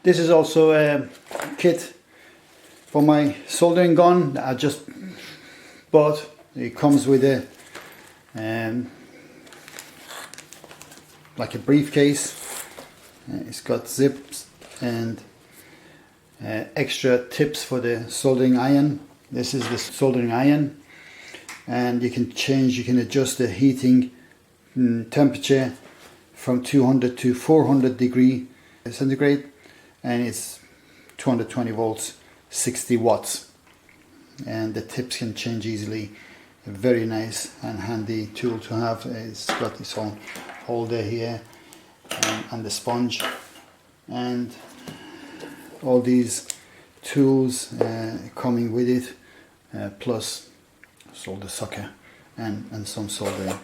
This is also a kit for my soldering gun that I just bought. It comes with a like a briefcase. It's got zips and extra tips for the soldering iron. This is the soldering iron, and you can adjust the heating temperature from 200 to 400 degree centigrade, and it's 220 volts, 60 watts, and the tips can change easily. A very nice and handy tool to have. It's got its own holder here and the sponge, and all these tools coming with it, plus solder socket and some soldering.